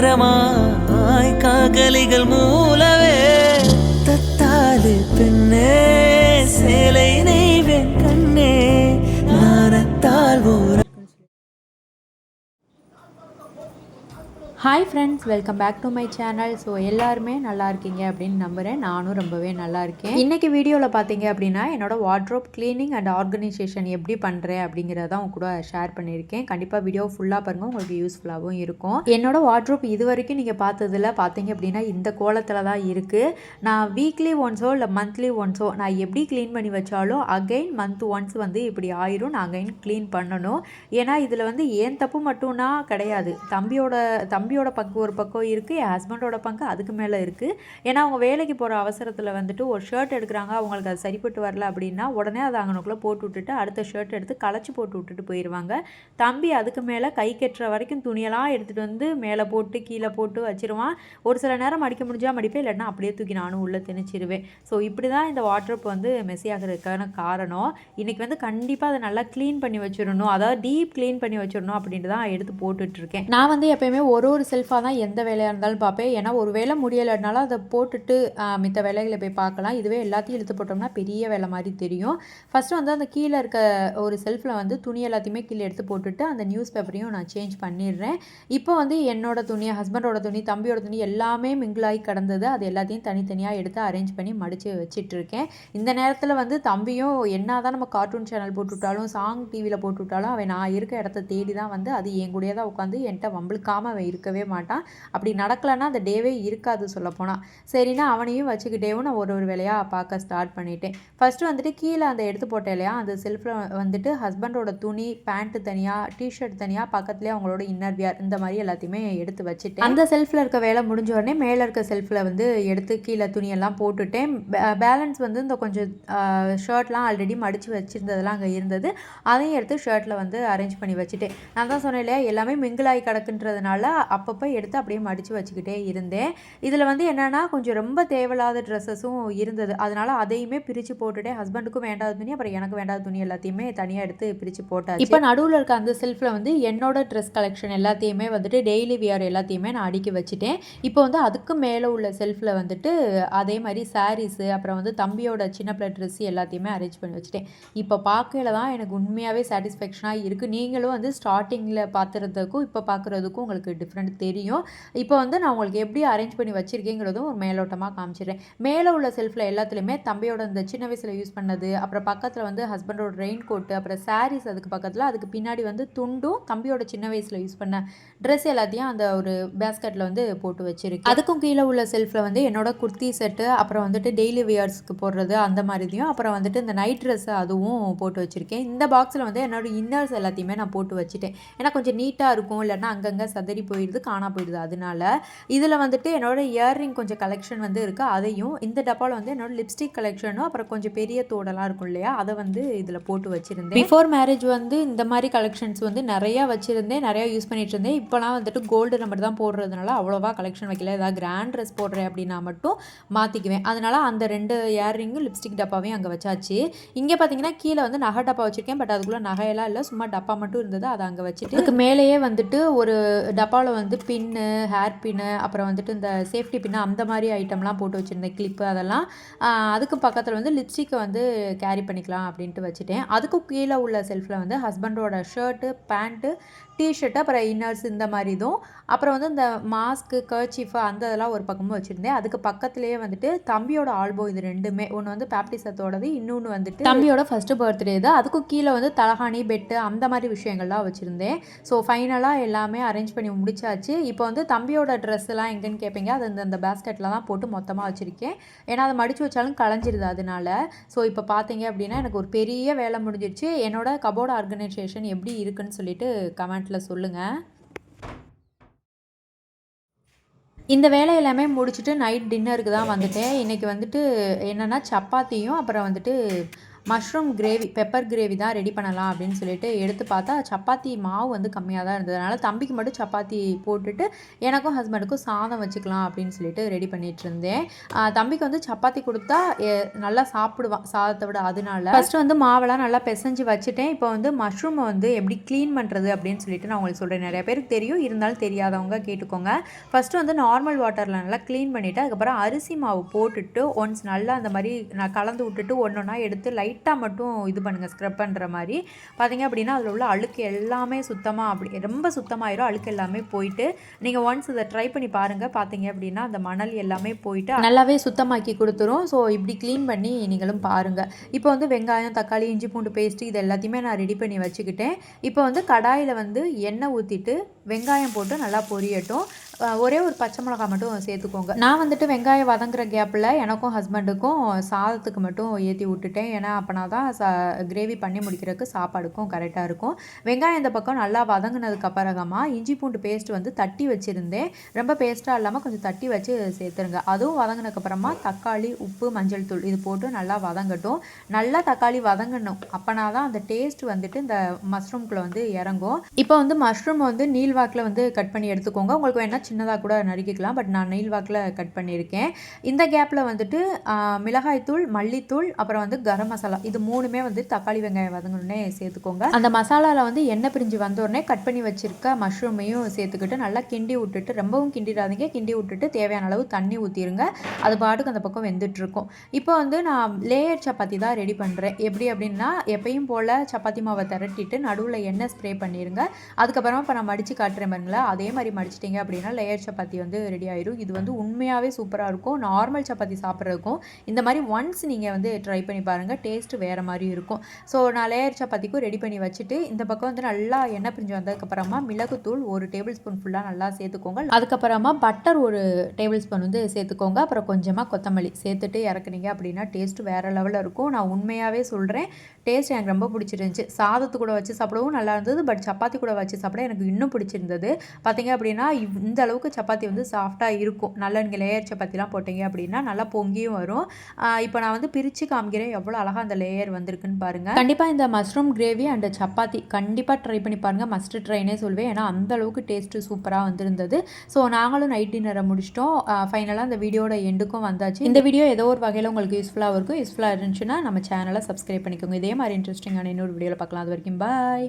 நேரமாய் காகலிகள் மூலவே தத்தாது பின்னே சேலை நெய்வேன் கண்ணே நாணத்தால் ஓர. Hi friends, welcome back to my channel. So எல்லாருமே நல்லா இருக்கீங்க அப்படின்னு நம்புகிறேன். நானும் ரொம்பவே நல்லா இருக்கேன். இன்றைக்கி வீடியோவில் பார்த்தீங்க அப்படின்னா என்னோடய வார்ட்ரோப் க்ளீனிங் அண்ட் ஆர்கனைசேஷன் எப்படி பண்ணுறேன் அப்படிங்கிறத உங்க கூட ஷேர் பண்ணியிருக்கேன். கண்டிப்பாக வீடியோ ஃபுல்லாக பாருங்கள், உங்களுக்கு யூஸ்ஃபுல்லாகவும் இருக்கும். என்னோடய வார்ட்ரோப் இது வரைக்கும் நீங்கள் பார்த்ததில் பார்த்தீங்க அப்படின்னா இந்த கோலத்தில் தான் இருக்குது. நான் வீக்லி ஒன்ஸோ இல்லை மந்த்லி ஒன்ஸோ நான் எப்படி க்ளீன் பண்ணி வச்சாலும் அகைன் மந்த் ஒன்ஸ் வந்து இப்படி ஆயிரும். நான் அகைன் க்ளீன் பண்ணணும். ஏன்னா இதில் வந்து ஏன் தப்பு மட்டும்னா கிடையாது, தம்பியோட பங்கு ஒரு பக்கம் இருக்குது, என் ஹஸ்பண்டோட பங்கு அதுக்கு மேலே இருக்குது. ஏன்னா அவங்க வேலைக்கு போகிற அவசரத்தில் வந்துட்டு ஒரு ஷர்ட் எடுக்கிறாங்க, அவங்களுக்கு அது சரிப்பட்டு வரல அப்படின்னா உடனே அதை அங்கனுக்குள்ளே போட்டு விட்டுட்டு அடுத்த ஷர்ட் எடுத்து களைச்சி போட்டு விட்டுட்டு போயிடுவாங்க. தம்பி அதுக்கு மேலே கை கட்டுற வரைக்கும் துணியெல்லாம் எடுத்துகிட்டு வந்து மேலே போட்டு கீழே போட்டு வச்சிருவான். ஒரு சில நேரம் மடிக்க முடிஞ்சால் மடிப்பேன், இல்லைன்னா அப்படியே தூக்கி நானும் உள்ளே திணிச்சிருவேன். ஸோ இப்படி தான் இந்த வாட்ரோப் வந்து மெஸ்ஸி ஆகிறதுக்கான காரணம். இன்றைக்கி வந்து கண்டிப்பாக அதை நல்லா க்ளீன் பண்ணி வச்சிடணும், அதாவது டீப் க்ளீன் பண்ணி வச்சிடணும் அப்படின்ட்டு தான் எடுத்து போட்டுட்ருக்கேன். நான் வந்து எப்போயுமே ஒரு செல்ஃபாக தான் எந்த வேலையாக இருந்தாலும் பார்ப்பேன். ஏன்னா ஒரு வேலை முடியலைனாலும் அதை போட்டுட்டு மித்த வேலைகளை போய் பார்க்கலாம். இதுவே எல்லாத்தையும் இழுத்து போட்டோம்னா பெரிய வேலை மாதிரி தெரியும். ஃபஸ்ட்டு வந்து அந்த கீழே இருக்க ஒரு செல்ஃபில் வந்து துணி எல்லாத்தையுமே கீழே எடுத்து போட்டுட்டு அந்த நியூஸ் பேப்பரையும் நான் சேஞ்ச் பண்ணிடுறேன். இப்போ வந்து என்னோட துணி, ஹஸ்பண்டோட துணி, தம்பியோட துணி எல்லாமே மிங்கிளாகி கிடந்தது. அது எல்லாத்தையும் தனித்தனியாக எடுத்து அரேஞ்ச் பண்ணி மடித்து வச்சிட்ருக்கேன். இந்த நேரத்தில் வந்து தம்பியும் என்ன தான் நம்ம கார்ட்டூன் சேனல் போட்டுவிட்டாலும் சாங் டிவியில் போட்டுவிட்டாலும் அவன் நான் இருக்க இடத்த தேடி தான் வந்து அது என் கூடயே தான் உட்காந்து என்கிட்ட வம்பளுக்காமல் அவன் இருக்கவே மாட்டான். அப்படி நடக்கலைன்னா அந்த டேவே இருக்காது சொல்லப்போனால். சரின்னா அவனையும் வச்சுக்கிட்டேவும் நான் ஒரு வேலையாக பார்க்க ஸ்டார்ட் பண்ணிட்டேன். ஃபஸ்ட்டு வந்துட்டு கீழே அந்த எடுத்து போட்டேன் இல்லையா, அந்த செல்ஃபில் வந்துட்டு ஹஸ்பண்டோட துணி, பேண்ட்டு தனியாக, டிஷர்ட் தனியாக, பக்கத்துலேயே அவங்களோட இன்னர் வியர் இந்த மாதிரி எல்லாத்தையுமே எடுத்து வச்சுட்டேன். அந்த செல்ஃபில் இருக்க வேலை முடிஞ்ச உடனே மேலே இருக்க செல்ஃபில் வந்து எடுத்து கீழே துணியெல்லாம் போட்டுட்டேன். பேலன்ஸ் வந்து இந்த கொஞ்சம் ஷர்ட்லாம் ஆல்ரெடி மடித்து வச்சுருந்ததெல்லாம் அங்கே இருந்தது, அதையும் எடுத்து ஷர்ட்டில் வந்து அரேஞ்ச் பண்ணி வச்சுட்டேன். நான் தான் சொன்னேன் இல்லையா, எல்லாமே மிங்கிளாகி கிடக்குன்றதுனால அப்பப்போ எடுத்து அப்படியே மடித்து வச்சுக்கிட்டே இருந்தேன். இதில் வந்து என்னென்னா கொஞ்சம் ரொம்ப தேவையில்லாத ட்ரெஸ்ஸஸும் இருந்தது, அதனால் அதையுமே பிரித்து போட்டுட்டேன். ஹஸ்பண்டுக்கும் வேண்டாத துணி, அப்புறம் எனக்கு வேண்டாத துணி எல்லாத்தையுமே தனியாக எடுத்து பிரித்து போட்டாச்சு. இப்போ நடுவில் இருக்க அந்த செல்ஃபில் வந்து என்னோட ட்ரெஸ் கலெக்ஷன் எல்லாத்தையுமே வந்துட்டு டெய்லி வியர் எல்லாத்தையுமே நான் அடுக்கி வச்சுட்டேன். இப்போ வந்து அதுக்கு மேலே உள்ள செல்ஃபில் வந்துட்டு அதே மாதிரி சாரீஸு, அப்புறம் வந்து தம்பியோட சின்ன பிள்ளை ட்ரெஸ் எல்லாத்தையுமே அரேஞ்ச் பண்ணி வச்சுட்டேன். இப்போ பார்க்கல தான் எனக்கு உண்மையாகவே சாட்டிஸ்ஃபேக்ஷனாக இருக்குது. நீங்களும் வந்து ஸ்டார்டிங்கில் பார்த்துறதுக்கும் இப்போ பார்க்குறதுக்கும் உங்களுக்கு டிஃப்ரெண்ட் தெரியும். இப்போ வந்து நான் உங்களுக்கு எப்படி அரேஞ்ச் பண்ணி வச்சுருக்கேங்கிறதும் ஒரு மேலோட்டமாக காமிச்சிடுறேன். மேலே உள்ள செல்ஃபில் எல்லாத்துலேயுமே தம்பியோட இந்த சின்ன வயசில் யூஸ் பண்ணது, அப்புறம் பக்கத்தில் வந்து ஹஸ்பண்டோட ரெயின் கோட்டு, அப்புறம் சாரீஸ், அதுக்கு பக்கத்தில் அதுக்கு பின்னாடி வந்து துண்டும் தம்பியோட சின்ன வயசில் யூஸ் பண்ண ட்ரெஸ் எல்லாத்தையும் அந்த ஒரு பேஸ்கெட்டில் வந்து போட்டு வச்சுருக்கேன். அதுக்கும் கீழே உள்ள செல்ஃபில் வந்து என்னோட குர்த்தி செட்டு, அப்புறம் வந்துட்டு டெய்லி வியர்ஸ்க்கு போடுறது அந்த மாதிரியும், அப்புறம் வந்துட்டு இந்த நைட் ட்ரெஸ்ஸு அதுவும் போட்டு வச்சுருக்கேன். இந்த பாக்ஸில் வந்து என்னோடய இன்னர்ஸ் எல்லாத்தையுமே நான் போட்டு வச்சுட்டேன். ஏன்னா கொஞ்சம் நீட்டாக இருக்கும், இல்லைன்னா அங்கங்கே சதறி போயிடுது, காணா போயிடுது. அதனால இதில் வந்துட்டு என்னோட இயர்ரிங் கொஞ்சம் கலெக்ஷன் வந்து இருக்குது, அதையும் இந்த டப்பாவில் வந்து என்னோட லிப்ஸ்டிக் கலெக்ஷனும், அப்புறம் கொஞ்சம் பெரிய தோடெல்லாம் இருக்கும் இல்லையா, அதை வந்து இதில் போட்டு வச்சுருந்தேன். பிஃபோர் மேரேஜ் வந்து இந்த மாதிரி கலெக்ஷன்ஸ் வந்து நிறையா வச்சுருந்தேன், நிறையா யூஸ் பண்ணிட்டு இருந்தேன். இப்போலாம் வந்துட்டு கோல்டு நம்பர் தான் போடுறதுனால அவ்வளோவா கலெக்ஷன் வைக்கல. ஏதாவது கிராண்ட் ட்ரெஸ் போடுறேன் அப்படின்னா மட்டும் மாற்றிக்குவேன். அதனால் அந்த 2 இயர்ரிங்கும் லிப்ஸ்டிக் டப்பாவையும் அங்கே வச்சாச்சு. இங்கே பார்த்தீங்கன்னா கீழே வந்து நகை டப்பா வச்சுருக்கேன், பட் அதுக்குள்ளே நகையெல்லாம் இல்லை, சும்மா டப்பா மட்டும் இருந்தது, அதை அங்கே வச்சுட்டு அதுக்கு மேலேயே வந்துட்டு ஒரு டப்பாவில் வந்து பின்னு, ஹேர் பின்னு, அப்புறம் வந்துட்டு இந்த சேஃப்டி பின்னு அந்த மாதிரி ஐட்டம்லாம் போட்டு வச்சுருந்தேன், கிளிப்பு அதெல்லாம். அதுக்கு பக்கத்தில் வந்து லிப்ஸ்டிக்கை வந்து கேரி பண்ணிக்கலாம் அப்படின்ட்டு வச்சுட்டேன். அதுக்கு கீழே உள்ள செல்ஃபில் வந்து ஹஸ்பண்டோட ஷர்ட்டு, பேண்ட்டு, டிஷர்ட்டு, அப்புறம் இன்னர்ஸ் இந்த மாதிரி இதுவும், அப்புறம் வந்து இந்த மாஸ்க்கு, கர்ச்சீஃபு அந்த இதெல்லாம் ஒரு பக்கமும் வச்சுருந்தேன். அதுக்கு பக்கத்துலேயே வந்துட்டு தம்பியோட ஆல்போ, இது ரெண்டுமே, ஒன்று வந்து பேப்டிசத்தோடது, இன்னொன்று வந்துட்டு தம்பியோட ஃபஸ்ட்டு பர்த்டே தான். அதுக்கும் கீழே வந்து தலகாணி, பெட்டு அந்த மாதிரி விஷயங்கள்லாம் வச்சுருந்தேன். ஸோ ஃபைனலாக எல்லாமே அரேஞ்ச் பண்ணி முடிச்சாச்சு. இப்போ வந்து தம்பியோட ட்ரெஸ் எல்லாம் எங்கேன்னு கேட்பீங்க, அது இந்த பேஸ்கெட்டில் தான் போட்டு மொத்தமாக வச்சுருக்கேன். ஏன்னா அதை மடித்து வச்சாலும் களைஞ்சிருது அதனால. ஸோ இப்போ பார்த்தீங்க அப்படின்னா எனக்கு ஒரு பெரிய வேலை முடிஞ்சிருச்சு. என்னோட கபோர்டு ஆர்கனைசேஷன் எப்படி இருக்குன்னு சொல்லிட்டு கமெண்ட்டில் சொல்லுங்கள். இந்த வேலை எல்லாமே முடிச்சுட்டு நைட் டின்னருக்கு தான் வந்துட்டேன். இன்றைக்கி வந்துட்டு என்னென்னா சப்பாத்தியும், அப்புறம் வந்துட்டு மஷ்ரூம் கிரேவி பெப்பர் கிரேவி தான் ரெடி பண்ணலாம் அப்படின்னு சொல்லிட்டு எடுத்து பார்த்தா சப்பாத்தி மாவு வந்து கம்மியாக தான் இருந்தது. அதனால் தம்பிக்கு மட்டும் சப்பாத்தி போட்டுட்டு எனக்கும் ஹஸ்பண்டுக்கும் சாதம் வச்சுக்கலாம் அப்படின்னு சொல்லிட்டு ரெடி பண்ணிட்டு இருந்தேன். தம்பிக்கு வந்து சப்பாத்தி கொடுத்தா நல்லா சாப்பிடுவான் சாதத்தை விட. அதனால ஃபஸ்ட்டு வந்து மாவெல்லாம் நல்லா பிசைஞ்சு வச்சுட்டேன். இப்போ வந்து மஷ்ரூமை வந்து எப்படி க்ளீன் பண்ணுறது அப்படின்னு சொல்லிட்டு நான் உங்களுக்கு சொல்கிறேன். நிறைய பேருக்கு தெரியும், இருந்தாலும் தெரியாதவங்க கேட்டுக்கோங்க. ஃபஸ்ட்டு வந்து நார்மல் வாட்டரில் நல்லா க்ளீன் பண்ணிவிட்டு அதுக்கப்புறம் அரிசி மாவு போட்டுட்டு ஒன்ஸ் நல்லா அந்த மாதிரி நான் கலந்து விட்டுட்டு ஒன்றா எடுத்து லைட்டாக மட்டும் இது பண்ணுங்கள், ஸ்க்ரப் பண்ணுற மாதிரி. பார்த்திங்க அப்படின்னா அதில் உள்ள அழுக்கு எல்லாமே சுத்தமாக அப்படி ரொம்ப சுத்தமாயிரும். அழுக்கு எல்லாமே போயிட்டு நீங்கள் ஒன்ஸ் இதை ட்ரை பண்ணி பாருங்கள். பார்த்தீங்க அப்படின்னா அந்த மணல் எல்லாமே போயிட்டு நல்லாவே சுத்தமாக்கி கொடுத்துரும். ஸோ இப்படி க்ளீன் பண்ணி நீங்களும் பாருங்கள். இப்போ வந்து வெங்காயம், தக்காளி, இஞ்சி பூண்டு பேஸ்ட்டு இது எல்லாத்தையுமே நான் ரெடி பண்ணி வச்சுக்கிட்டேன். இப்போ வந்து கடாயில் வந்து எண்ணெய் ஊற்றிட்டு வெங்காயம் போட்டு நல்லா பொரியட்டும். ஒரே ஒரு பச்சை மிளகா மட்டும் சேர்த்துக்கோங்க. நான் வந்துட்டு வெங்காயம் வதங்குற கேப்பில் எனக்கும் ஹஸ்பண்டுக்கும் சாதத்துக்கு மட்டும் ஏற்றி விட்டுட்டேன். ஏன்னா அப்போனா தான் கிரேவி பண்ணி முடிக்கிறதுக்கு சாப்பாடுக்கும் கரெக்டாக இருக்கும். வெங்காயம் இந்த பக்கம் நல்லா வதங்கினதுக்கு அப்புறமா இஞ்சி பூண்டு பேஸ்ட் வந்து தட்டி வச்சுருந்தேன். ரொம்ப பேஸ்ட்டாக இல்லாமல் கொஞ்சம் தட்டி வச்சு சேர்த்துருங்க. அதுவும் வதங்கினதுக்கப்புறமா தக்காளி, உப்பு, மஞ்சள் தூள் இது போட்டு நல்லா வதங்கட்டும். நல்லா தக்காளி வதங்கணும். அப்போனா தான் அந்த டேஸ்ட் வந்துட்டு இந்த மஷ்ரூம்குள்ளே வந்து இறங்கும். இப்போ வந்து மஷ்ரூம் வந்து நீள்வாக்கில் வந்து கட் பண்ணி எடுத்துக்கோங்க. உங்களுக்கு வேணால் சின்னதாக கூட நறுக்கிக்கலாம். பட் நான் நீள்வாக்கில் கட் பண்ணியிருக்கேன். இந்த கேப்பில் வந்துட்டு மிளகாய்த்தூள், மல்லித்தூள், அப்புறம் வந்து கரம் மசாலா இது மூணுமே வந்து தக்காளி வெங்காயம் வதங்கணுன்னே சேர்த்துக்கோங்க. அந்த மசாலாவில் வந்து எண்ணெய் பிரிஞ்சு வந்தோடனே கட் பண்ணி வச்சுருக்க மஷ்ரூமையும் சேர்த்துக்கிட்டு நல்லா கிண்டி விட்டுட்டு, ரொம்பவும் கிண்டிடாதீங்க, கிண்டி விட்டுட்டு தேவையான அளவு தண்ணி ஊற்றிடுங்க. அது பாட்டுக்கு அந்த பக்கம் வெந்துட்டுருக்கும். இப்போ வந்து நான் லேயர் சப்பாத்தி தான் ரெடி பண்ணுறேன். எப்படி அப்படின்னா எப்பயும் போல் சப்பாத்தி மாவை திரட்டிட்டு நடுவில் எண்ணெய் ஸ்ப்ரே பண்ணிடுங்க. அதுக்கப்புறமா இப்போ நான் மடித்து காட்டுறேன் பாருங்களா, அதே மாதிரி மடிச்சிட்டிங்க அப்படின்னா லேயர் சப்பாத்தி வந்து ரெடி ஆயிரும். இது வந்து உண்மையாகவே சூப்பராக இருக்கும். நார்மல் சப்பாத்தி சாப்பிட்றதுக்கும் இந்த மாதிரி ஒன்ஸ் நீங்கள் வந்து ட்ரை பண்ணி பாருங்கள், டேஸ்ட்டு வேறு மாதிரி இருக்கும். ஸோ நான் லேயர் சப்பாத்திக்கும் ரெடி பண்ணி வச்சுட்டு இந்த பக்கம் வந்து நல்லா எண்ணெய் பிரிஞ்சு வந்ததுக்கப்புறமா மிளகுத்தூள் 1 டேபிள் ஸ்பூன் ஃபுல்லாக நல்லா சேர்த்துக்கோங்க. அதுக்கப்புறமா பட்டர் 1 டேபிள் ஸ்பூன் வந்து சேர்த்துக்கோங்க. அப்புறம் கொஞ்சமாக கொத்தமல்லி சேர்த்துட்டு இறக்குனீங்க அப்படின்னா டேஸ்ட்டு வேறு லெவலில் இருக்கும். நான் உண்மையாகவே சொல்கிறேன், டேஸ்ட் எனக்கு ரொம்ப பிடிச்சிருந்துச்சி. சாதத்து கூட வச்சு சாப்பிடவும் நல்லா இருந்தது. பட் சப்பாத்தி கூட வச்சு சாப்பிட எனக்கு இன்னும் பிடிச்சிருந்தது. பார்த்தீங்க அப்படின்னா இந்த அளவுக்கு சப்பாத்தி வந்து சாஃப்டாக இருக்கும். நல்லா நீங்கள் லேயர் சப்பாத்திலாம் போட்டிங்க அப்படின்னா நல்லா பொங்கியும் வரும். இப்போ நான் வந்து பிரித்து காமிக்கிறேன் எவ்வளோ அழகாக அந்த லேயர் வந்திருக்குன்னு பாருங்கள். கண்டிப்பாக இந்த மஷ்ரூம் கிரேவி அண்ட் சப்பாத்தி கண்டிப்பாக ட்ரை பண்ணி பாருங்கள். மஸ்ட் ட்ரைனே சொல்வேன். ஏன்னா அந்த அளவுக்கு டேஸ்ட்டு சூப்பராக வந்திருந்தது. ஸோ நாங்களும் நைட் டின்னரை முடிச்சிட்டோம். ஃபைனலாக இந்த வீடியோட எண்டுக்கும் வந்தாச்சு. இந்த வீடியோ ஏதோ ஒரு வகையில் உங்களுக்கு யூஸ்ஃபுல்லாக இருக்கும். யூஸ்ஃபுல்லாக இருந்துச்சுன்னா நம்ம சேனலை சப்ஸ்கிரைப் பண்ணிக்கோங்க. இதே மாதிரி இன்ட்ரெஸ்டிங்கான இன்னொரு வீடியோவில் பார்க்கலாம். அது வரைக்கும் பாய்.